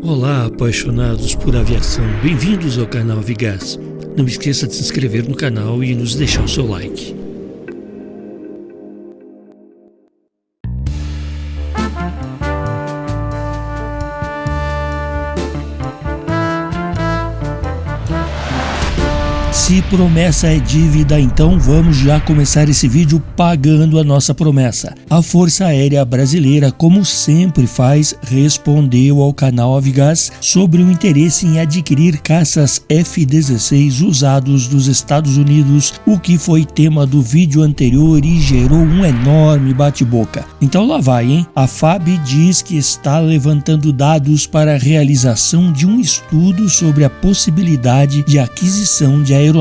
Olá, apaixonados por aviação, bem-vindos ao canal Avigás. Não esqueça de se inscrever no canal e nos deixar o seu like. Se promessa é dívida, então vamos já começar esse vídeo pagando a nossa promessa. A Força Aérea Brasileira, como sempre faz, respondeu ao canal Avigás sobre o interesse em adquirir caças F-16 usados dos Estados Unidos, o que foi tema do vídeo anterior e gerou um enorme bate-boca. Então lá vai, hein? A FAB diz que está levantando dados para a realização de um estudo sobre a possibilidade de aquisição de aeronaves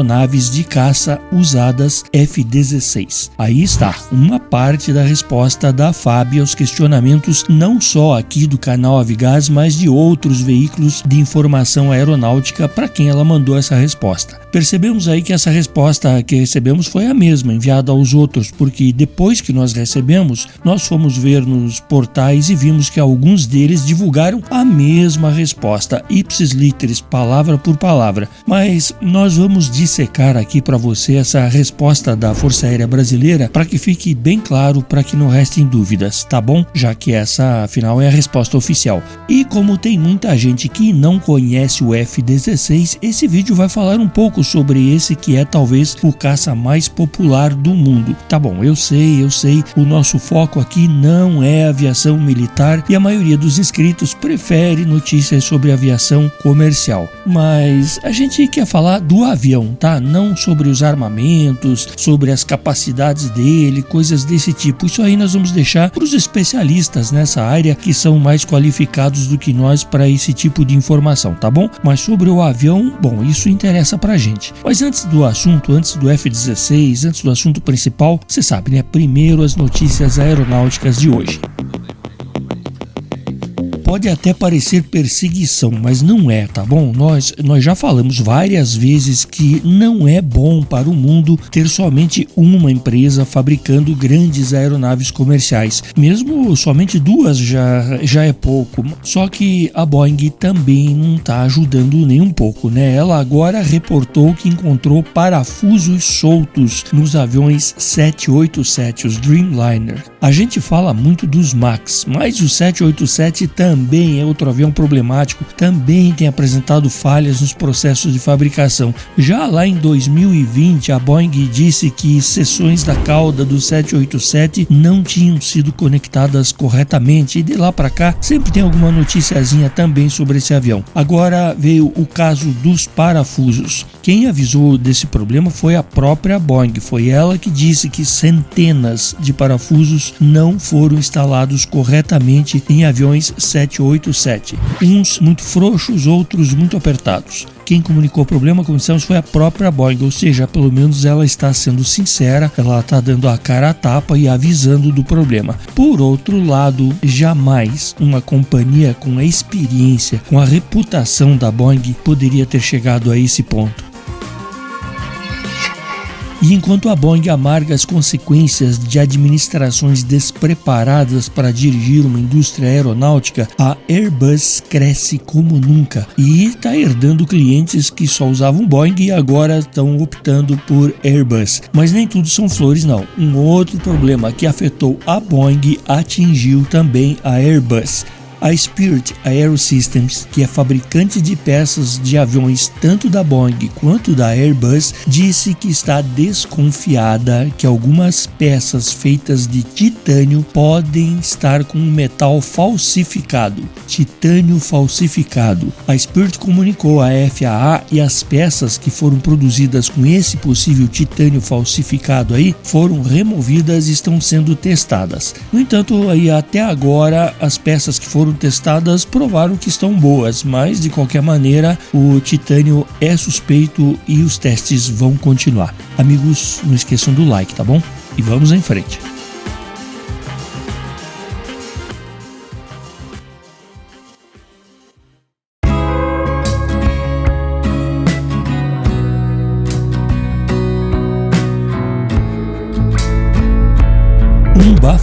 de caça usadas F-16. Aí está, uma parte da resposta da FAB aos questionamentos não só aqui do canal Avigás, mas de outros veículos de informação aeronáutica para quem ela mandou essa resposta. Percebemos aí que essa resposta que recebemos foi a mesma enviada aos outros, porque depois que nós recebemos, nós fomos ver nos portais e vimos que alguns deles divulgaram a mesma resposta, ipsis literis, palavra por palavra. Mas nós vamos dissecar aqui para você essa resposta da Força Aérea Brasileira para que fique bem claro, para que não restem dúvidas, tá bom? Já que essa, afinal, é a resposta oficial. E como tem muita gente que não conhece o F-16, esse vídeo vai falar um pouco sobre esse que é talvez o caça mais popular do mundo. Tá bom, eu sei, o nosso foco aqui não é aviação militar e a maioria dos inscritos prefere notícias sobre aviação comercial. Mas a gente quer falar do avião, tá? Não sobre os armamentos, sobre as capacidades dele, coisas desse tipo. Isso aí nós vamos deixar para os especialistas nessa área que são mais qualificados do que nós para esse tipo de informação, tá bom? Mas sobre o avião, bom, isso interessa pra gente. Mas antes do assunto, antes do F-16, antes do assunto principal, você sabe, né? Primeiro as notícias aeronáuticas de hoje. Pode até parecer perseguição, mas não é, tá bom? Nós já falamos várias vezes que não é bom para o mundo ter somente uma empresa fabricando grandes aeronaves comerciais. Mesmo somente duas já é pouco. Só que a Boeing também não está ajudando nem um pouco, né? Ela agora reportou que encontrou parafusos soltos nos aviões 787, os Dreamliner. A gente fala muito dos MAX, mas o 787 também é outro avião problemático, também tem apresentado falhas nos processos de fabricação. Já lá em 2020, a Boeing disse que seções da cauda do 787 não tinham sido conectadas corretamente, e de lá para cá sempre tem alguma noticiazinha também sobre esse avião. Agora veio o caso dos parafusos. Quem avisou desse problema foi a própria Boeing, foi ela que disse que centenas de parafusos não foram instalados corretamente em aviões 787, uns muito frouxos, outros muito apertados. Quem comunicou o problema, como dissemos, foi a própria Boeing, ou seja, pelo menos ela está sendo sincera, ela está dando a cara a tapa e avisando do problema. Por outro lado, jamais uma companhia com a experiência, com a reputação da Boeing poderia ter chegado a esse ponto. E enquanto a Boeing amarga as consequências de administrações despreparadas para dirigir uma indústria aeronáutica, a Airbus cresce como nunca e está herdando clientes que só usavam Boeing e agora estão optando por Airbus. Mas nem tudo são flores, não. Um outro problema que afetou a Boeing atingiu também a Airbus. A Spirit Aerosystems, que é fabricante de peças de aviões tanto da Boeing quanto da Airbus, disse que está desconfiada que algumas peças feitas de titânio podem estar com um metal falsificado. Titânio falsificado. A Spirit comunicou à FAA e as peças que foram produzidas com esse possível titânio falsificado aí foram removidas e estão sendo testadas. No entanto, aí até agora as peças que foram testadas provaram que estão boas, mas de qualquer maneira o titânio é suspeito e os testes vão continuar. Amigos, não esqueçam do like, tá bom? E vamos em frente.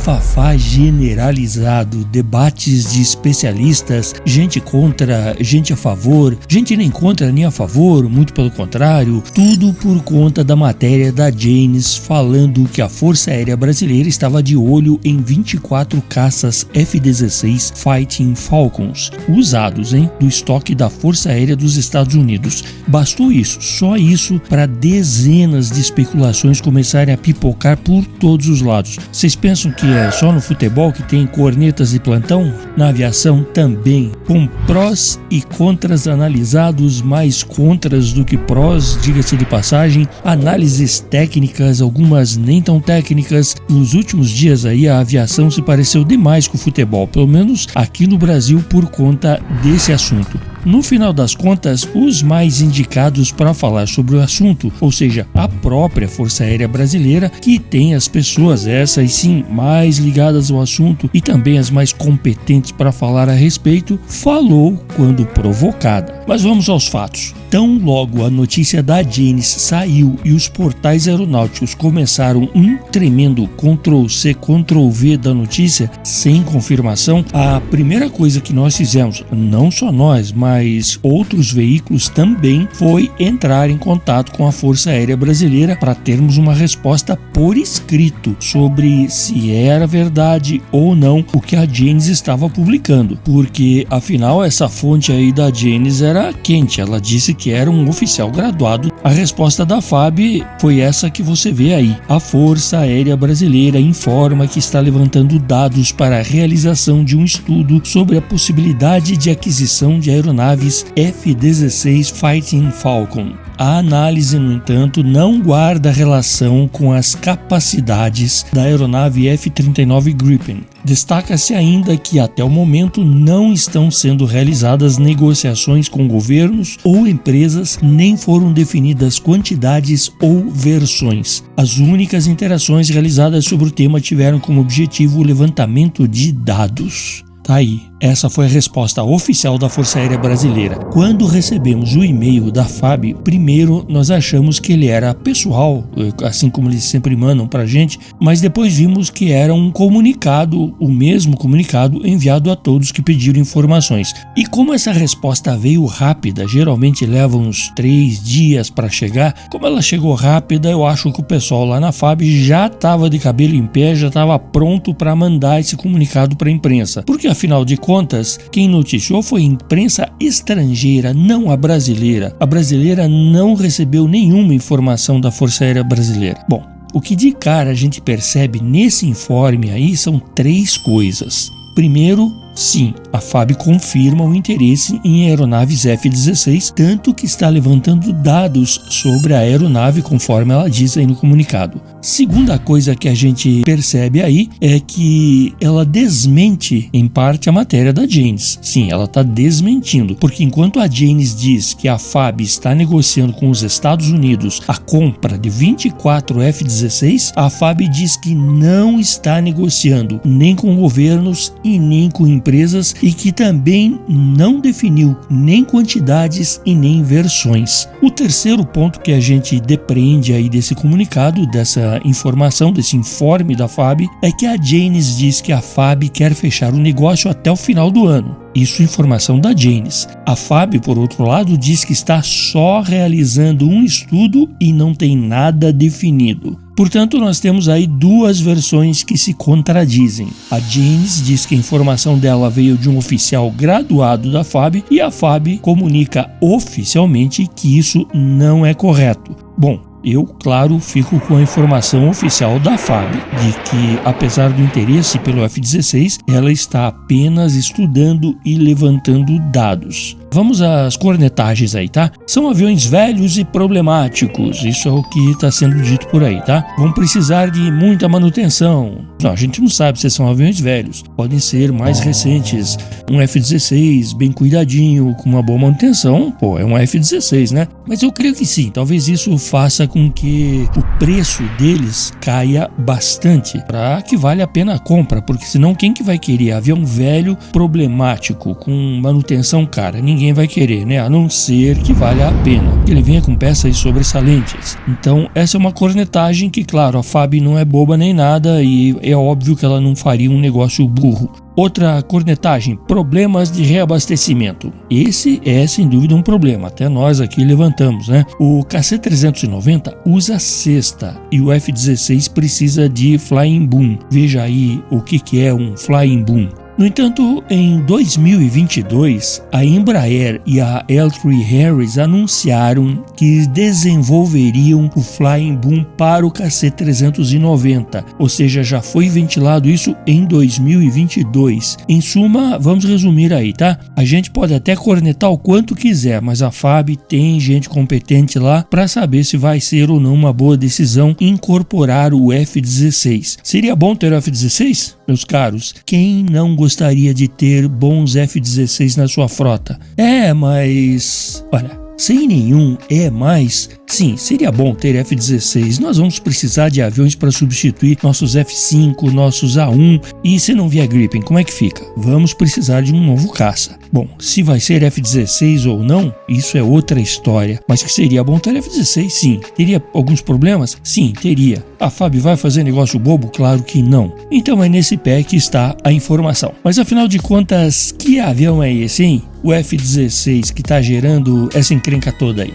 bafafá generalizado, debates de especialistas, gente contra, gente a favor, gente nem contra nem a favor, muito pelo contrário, tudo por conta da matéria da Janes falando que a Força Aérea Brasileira estava de olho em 24 caças F-16 Fighting Falcons, usados, do estoque da Força Aérea dos Estados Unidos. Bastou isso, só isso, para dezenas de especulações começarem a pipocar por todos os lados. Vocês pensam que é só no futebol que tem cornetas de plantão? Na aviação também, com prós e contras analisados, mais contras do que prós, diga-se de passagem, análises técnicas, algumas nem tão técnicas. Nos últimos dias aí a aviação se pareceu demais com o futebol, pelo menos aqui no Brasil, por conta desse assunto. No final das contas, os mais indicados para falar sobre o assunto, ou seja, a própria Força Aérea Brasileira, que tem as pessoas, essas sim, mais ligadas ao assunto e também as mais competentes para falar a respeito, falou quando provocada. Mas vamos aos fatos. Tão logo a notícia da Janes saiu e os portais aeronáuticos começaram um tremendo Ctrl-C, Ctrl-V da notícia, sem confirmação, a primeira coisa que nós fizemos, não só nós, mas outros veículos também, foi entrar em contato com a Força Aérea Brasileira para termos uma resposta por escrito sobre se era verdade ou não o que a Janes estava publicando, porque afinal essa fonte aí da Janes era quente, ela disse que era um oficial graduado. A resposta da FAB foi essa que você vê aí. A Força Aérea Brasileira informa que está levantando dados para a realização de um estudo sobre a possibilidade de aquisição de aeronaves F-16 Fighting Falcon. A análise, no entanto, não guarda relação com as capacidades da aeronave F-39 Gripen. Destaca-se ainda que até o momento não estão sendo realizadas negociações com governos ou empresas, nem foram definidas quantidades ou versões. As únicas interações realizadas sobre o tema tiveram como objetivo o levantamento de dados. Tá aí, essa foi a resposta oficial da Força Aérea Brasileira. Quando recebemos o e-mail da FAB, primeiro nós achamos que ele era pessoal, assim como eles sempre mandam pra gente, mas depois vimos que era um comunicado, o mesmo comunicado enviado a todos que pediram informações. E como essa resposta veio rápida, geralmente leva uns 3 dias para chegar, como ela chegou rápida, eu acho que o pessoal lá na FAB já estava de cabelo em pé, já estava pronto para mandar esse comunicado para a imprensa. Porque afinal de contas, quem noticiou foi a imprensa estrangeira, não a brasileira. A brasileira não recebeu nenhuma informação da Força Aérea Brasileira. Bom, o que de cara a gente percebe nesse informe aí são 3 coisas. Primeiro, sim, a FAB confirma o interesse em aeronaves F-16, tanto que está levantando dados sobre a aeronave, conforme ela diz aí no comunicado. Segunda coisa que a gente percebe aí é que ela desmente, em parte, a matéria da Janes. Sim, ela está desmentindo, porque enquanto a Janes diz que a FAB está negociando com os Estados Unidos a compra de 24 F-16, a FAB diz que não está negociando nem com governos e nem com empresas e que também não definiu nem quantidades e nem versões. O terceiro ponto que a gente depreende aí desse comunicado, dessa informação, desse informe da FAB, é que a Janes diz que a FAB quer fechar o negócio até o final do ano. Isso é informação da Janes. A FAB, por outro lado, diz que está só realizando um estudo e não tem nada definido. Portanto, nós temos aí 2 versões que se contradizem. A Janes diz que a informação dela veio de um oficial graduado da FAB e a FAB comunica oficialmente que isso não é correto. Bom, eu, claro, fico com a informação oficial da FAB, de que, apesar do interesse pelo F-16, ela está apenas estudando e levantando dados. Vamos às cornetagens aí, tá? São aviões velhos e problemáticos, isso é o que está sendo dito por aí, tá? Vão precisar de muita manutenção. Não, a gente não sabe se são aviões velhos, podem ser mais recentes. Um F-16 bem cuidadinho, com uma boa manutenção, pô, é um F-16, né? Mas eu creio que sim, talvez isso faça com que o preço deles caia bastante, para que vale a pena a compra, porque senão quem que vai querer avião velho problemático, com manutenção cara? Ninguém ninguém vai querer, né? A não ser que valha a pena, que ele venha com peças sobressalentes. Então essa é uma cornetagem que, claro, a FAB não é boba nem nada e é óbvio que ela não faria um negócio burro. Outra cornetagem, problemas de reabastecimento. Esse é sem dúvida um problema, até nós aqui levantamos, né? O KC-390 usa cesta e o F-16 precisa de flying boom. Veja aí o que é um flying boom. No entanto, em 2022, a Embraer e a L3Harris anunciaram que desenvolveriam o Flying Boom para o KC-390, ou seja, já foi ventilado isso em 2022. Em suma, vamos resumir aí, tá? A gente pode até cornetar o quanto quiser, mas a FAB tem gente competente lá para saber se vai ser ou não uma boa decisão incorporar o F-16. Seria bom ter o F-16? Meus caros, quem não gostaria de ter bons F-16 na sua frota? Mas, olha, sem nenhum mais, sim, seria bom ter F-16. Nós vamos precisar de aviões para substituir nossos F-5, nossos A1. E se não vier Gripen, como é que fica? Vamos precisar de um novo caça. Bom, se vai ser F-16 ou não, isso é outra história. Mas que seria bom ter F-16, sim. Teria alguns problemas? Sim, teria. A FAB vai fazer negócio bobo? Claro que não. Então é nesse pé que está a informação. Mas afinal de contas, que avião é esse, hein? O F-16 que está gerando essa encrenca toda aí.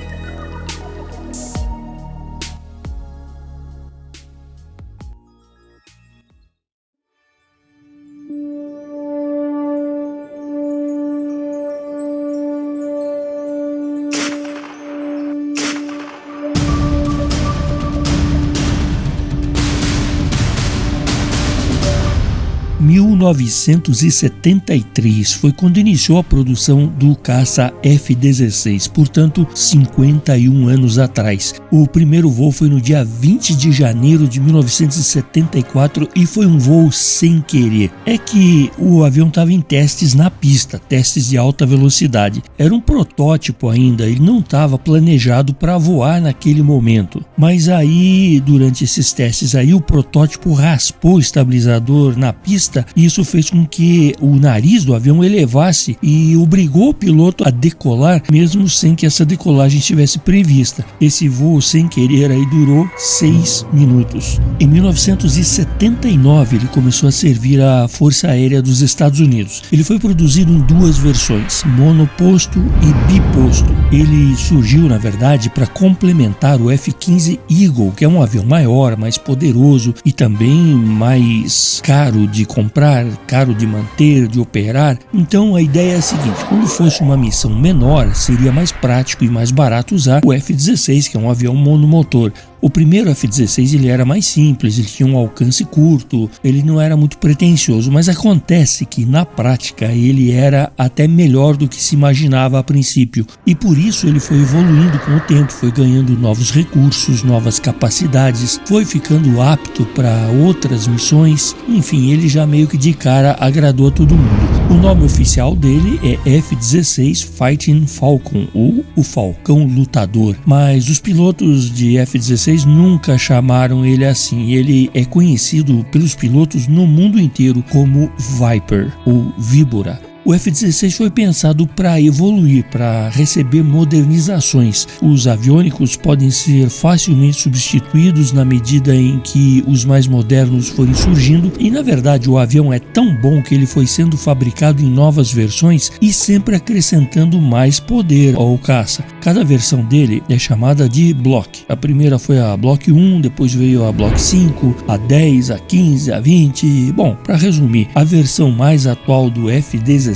Em 1973 foi quando iniciou a produção do caça F-16, portanto 51 anos atrás. O primeiro voo foi no dia 20 de janeiro de 1974 e foi um voo sem querer. É que o avião estava em testes na pista, testes de alta velocidade. Era um protótipo ainda, ele não estava planejado para voar naquele momento. Mas aí, durante esses testes aí, o protótipo raspou o estabilizador na pista e isso fez com que o nariz do avião elevasse e obrigou o piloto a decolar, mesmo sem que essa decolagem estivesse prevista. Esse voo sem querer aí durou 6 minutos. Em 1979 ele começou a servir a Força Aérea dos Estados Unidos. Ele foi produzido em duas versões, monoposto e biposto. Ele surgiu, na verdade, para complementar o F-15 Eagle, que é um avião maior, mais poderoso e também mais caro de comprar, caro de manter, de operar. Então a ideia é a seguinte: quando fosse uma missão menor, seria mais prático e mais barato usar o F-16, que é um avião monomotor. O primeiro F-16 ele era mais simples, ele tinha um alcance curto, ele não era muito pretensioso, mas acontece que na prática ele era até melhor do que se imaginava a princípio, e por isso ele foi evoluindo com o tempo, foi ganhando novos recursos, novas capacidades, foi ficando apto para outras missões. Enfim, ele já meio que de cara agradou a todo mundo. O nome oficial dele é F-16 Fighting Falcon, ou o Falcão Lutador, mas os pilotos de F-16 nunca chamaram ele assim. Ele é conhecido pelos pilotos no mundo inteiro como Viper ou Víbora. O F-16 foi pensado para evoluir, para receber modernizações. Os aviônicos podem ser facilmente substituídos na medida em que os mais modernos forem surgindo, e na verdade o avião é tão bom que ele foi sendo fabricado em novas versões e sempre acrescentando mais poder ao caça. Cada versão dele é chamada de Block. A primeira foi a Block 1, depois veio a Block 5, a 10, a 15, a 20. Bom, para resumir, a versão mais atual do F-16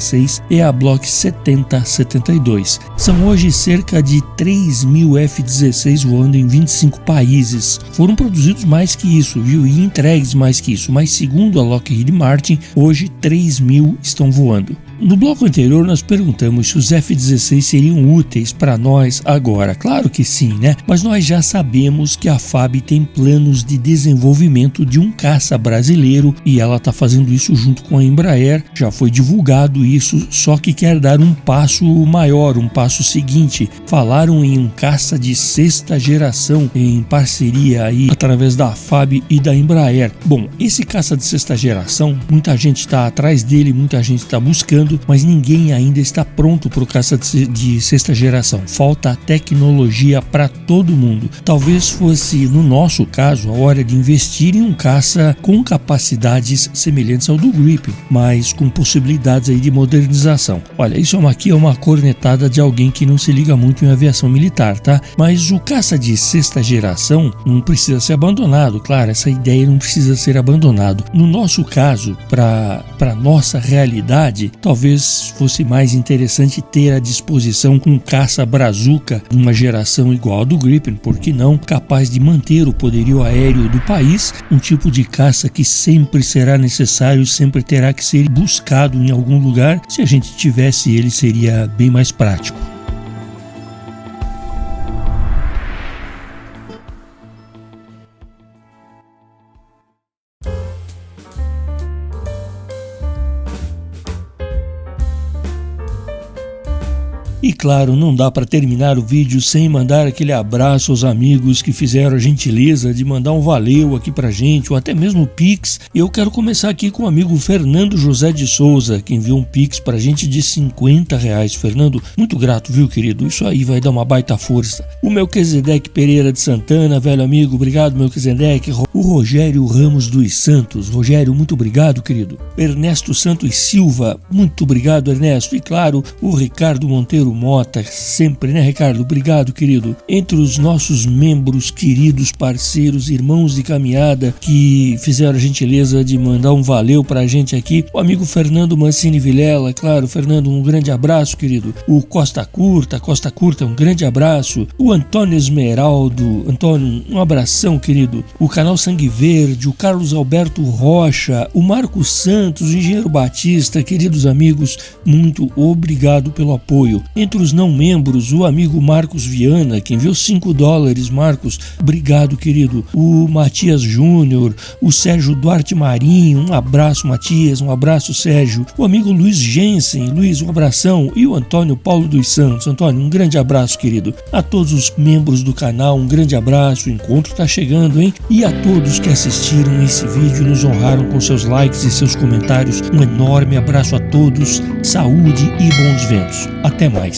é a Block 7072. São hoje cerca de 3.000 F-16 voando em 25 países. Foram produzidos mais que isso, viu? E entregues mais que isso, mas segundo a Lockheed Martin, hoje 3.000 estão voando. No bloco anterior nós perguntamos se os F-16 seriam úteis para nós agora. Claro que sim, né? Mas nós já sabemos que a FAB tem planos de desenvolvimento de um caça brasileiro e ela está fazendo isso junto com a Embraer. Já foi divulgado isso, só que quer dar um passo maior, um passo seguinte. Falaram em um caça de 6ª geração em parceria aí através da FAB e da Embraer. Bom, esse caça de 6ª geração, muita gente está atrás dele, muita gente está buscando. chegando, mas ninguém ainda está pronto para o caça de sexta geração. Falta tecnologia para todo mundo. Talvez fosse, no nosso caso, a hora de investir em um caça com capacidades semelhantes ao do Gripen, mas com possibilidades aí de modernização. Olha, isso aqui é uma cornetada de alguém que não se liga muito em aviação militar, tá? Mas o caça de sexta geração não precisa ser abandonado, claro, essa ideia não precisa ser abandonado. No nosso caso, para nossa realidade, talvez fosse mais interessante ter à disposição um caça brazuca de uma geração igual ao do Gripen, por que não, capaz de manter o poderio aéreo do país, um tipo de caça que sempre será necessário, sempre terá que ser buscado em algum lugar. Se a gente tivesse ele, seria bem mais prático. E claro, não dá para terminar o vídeo sem mandar aquele abraço aos amigos que fizeram a gentileza de mandar um valeu aqui pra gente, ou até mesmo Pix. Eu quero começar aqui com o amigo Fernando José de Souza, que enviou um Pix pra gente de R$50. Fernando, muito grato, viu, querido? Isso aí vai dar uma baita força. O Melquisedeque Pereira de Santana, velho amigo, obrigado, Melquisedeque. O Rogério Ramos dos Santos, Rogério, muito obrigado, querido. Ernesto Santos Silva, muito obrigado, Ernesto. E claro, o Ricardo Monteiro Mota, sempre, né, Ricardo? Obrigado, querido. Entre os nossos membros, queridos parceiros, irmãos de caminhada, que fizeram a gentileza de mandar um valeu pra gente aqui, o amigo Fernando Mancini Vilela, claro, Fernando, um grande abraço, querido. O Costa Curta, um grande abraço. O Antônio Esmeraldo, Antônio, um abração, querido. O canal Sangue Verde, o Carlos Alberto Rocha, o Marcos Santos, o Engenheiro Batista, queridos amigos, muito obrigado pelo apoio. Entre os não membros, o amigo Marcos Viana, que enviou $5, Marcos, obrigado, querido. O Matias Júnior, o Sérgio Duarte Marinho, um abraço, Matias, um abraço, Sérgio. O amigo Luiz Jensen, Luiz, um abração. E o Antônio Paulo dos Santos, Antônio, um grande abraço, querido. A todos os membros do canal, um grande abraço, o encontro tá chegando, hein? E a todos que assistiram esse vídeo e nos honraram com seus likes e seus comentários, um enorme abraço a todos, saúde e bons ventos. Até mais.